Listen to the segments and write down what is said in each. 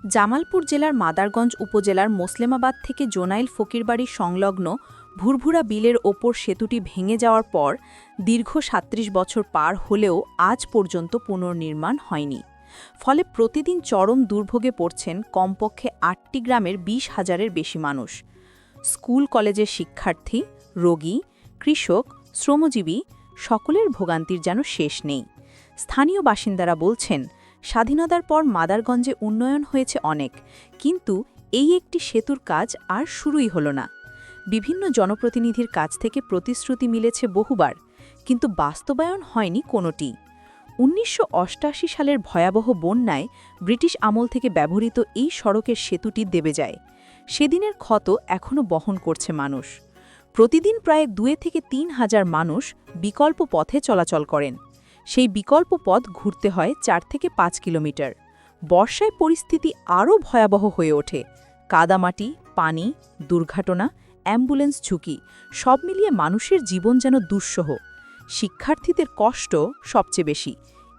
জামালপুর জেলার মাদারগঞ্জ উপজেলার মোসলেমাবাদ থেকে জোনাইল ফকিরবাড়ি সংলগ্ন ভুরভুরা বিলের ওপর সেতুটি ভেঙে যাওয়ার পর দীর্ঘ ৩৭ বছর পার হলেও আজ পর্যন্ত পুনর্নির্মাণ হয়নি। ফলে প্রতিদিন চরম দুর্ভোগে পড়ছেন কমপক্ষে ৮টি গ্রামের ২০,০০০-এর বেশি মানুষ। স্কুল কলেজের শিক্ষার্থী, রোগী, কৃষক, শ্রমজীবী সকলের ভোগান্তির যেন শেষ নেই। স্থানীয় বাসিন্দারা বলছেন, স্বাধীনতার পর মাদারগঞ্জে উন্নয়ন হয়েছে অনেক, কিন্তু এই একটি সেতুর কাজ আর শুরুই হলো না। বিভিন্ন জনপ্রতিনিধির কাছ থেকে প্রতিশ্রুতি মিলেছে বহুবার, কিন্তু বাস্তবায়ন হয়নি কোনোটি। ১৯৮৮ সালের ভয়াবহ বন্যায় ব্রিটিশ আমল থেকে ব্যবহৃত এই সড়কের সেতুটি দেবে যায়। সেদিনের ক্ষত এখনও বহন করছে মানুষ। প্রতিদিন প্রায় ২ থেকে ৩,০০০ মানুষ বিকল্প পথে চলাচল করেন। সেই বিকল্প পথ ঘুরতে হয় ৪ থেকে ৫ কিলোমিটার। বর্ষায় পরিস্থিতি আরও ভয়াবহ হয়ে ওঠে। কাদামাটি, পানি, দুর্ঘটনা, অ্যাম্বুলেন্স ঝুঁকি সব মিলিয়ে মানুষের জীবন যেন দুঃসহ। শিক্ষার্থীদের কষ্ট সবচেয়ে বেশি।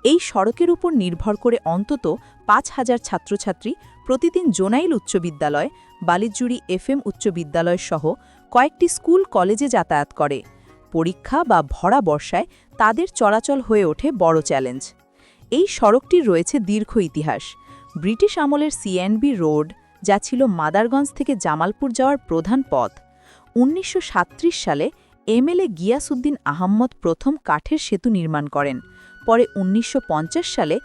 এই সড়কের উপর নির্ভর করে অন্তত ৫,০০০ ছাত্রছাত্রী প্রতিদিন জোনাইল উচ্চ বিদ্যালয়, বালিজুড়ি FM উচ্চ বিদ্যালয় সহ কয়েকটি স্কুল কলেজে যাতায়াত করে। পরীক্ষা বা ভরা বর্ষায় তাদের চলাচল হয়ে ওঠে বড় চ্যালেঞ্জ। এই সড়কটির রয়েছে দীর্ঘ ইতিহাস। ব্রিটিশ আমলের CNB রোড, যা ছিল মাদারগঞ্জ থেকে জামালপুর যাওয়ার প্রধান পথ। ১৯৩৭ সালে MLA গিয়াসউদ্দিন আহম্মদ প্রথম কাঠের সেতু নির্মাণ করেন। পরে ১৯৫০ সালে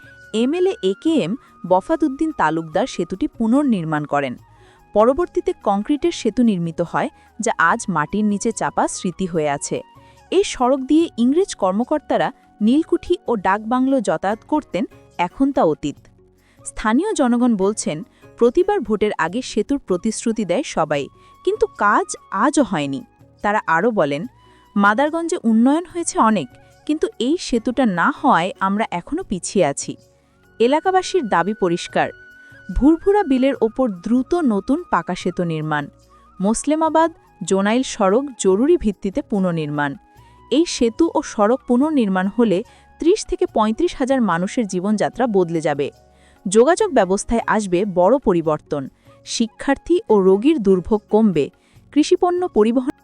MLA AKM বফাদউদ্দিন তালুকদার সেতুটি পুনর্নির্মাণ করেন। পরবর্তীতে কংক্রিটের সেতু নির্মিত হয়, যা আজ মাটির নিচে চাপা স্মৃতি হয়ে আছে। এই সড়ক দিয়ে ইংরেজ কর্মকর্তারা নীলকুঠি ও ডাকবাংলো যাতায়াত করতেন, এখন তা অতীত। স্থানীয় জনগণ বলছেন, প্রতিবার ভোটের আগে সেতুর প্রতিশ্রুতি দেয় সবাই, কিন্তু কাজ আজও হয়নি। তারা আরও বলেন, মাদারগঞ্জে উন্নয়ন হয়েছে অনেক, কিন্তু এই সেতুটা না হওয়ায় আমরা এখনও পিছিয়ে আছি। এলাকাবাসীর দাবি পরিষ্কার, ভুরভুরা বিলের ওপর দ্রুত নতুন পাকা সেতু নির্মাণ, মোসলেমাবাদ জোনাইল সড়ক জরুরি ভিত্তিতে পুনর্নির্মাণ। এই সেতু ও সড়ক পুনর্নির্মাণ হলে ৩০ থেকে ৩৫,০০০ মানুষের জীবনযাত্রা বদলে যাবে। যোগাযোগ ব্যবস্থায় আসবে বড় পরিবর্তন। শিক্ষার্থী ও রোগীর দুর্ভোগ কমবে। কৃষিপণ্য পরিবহন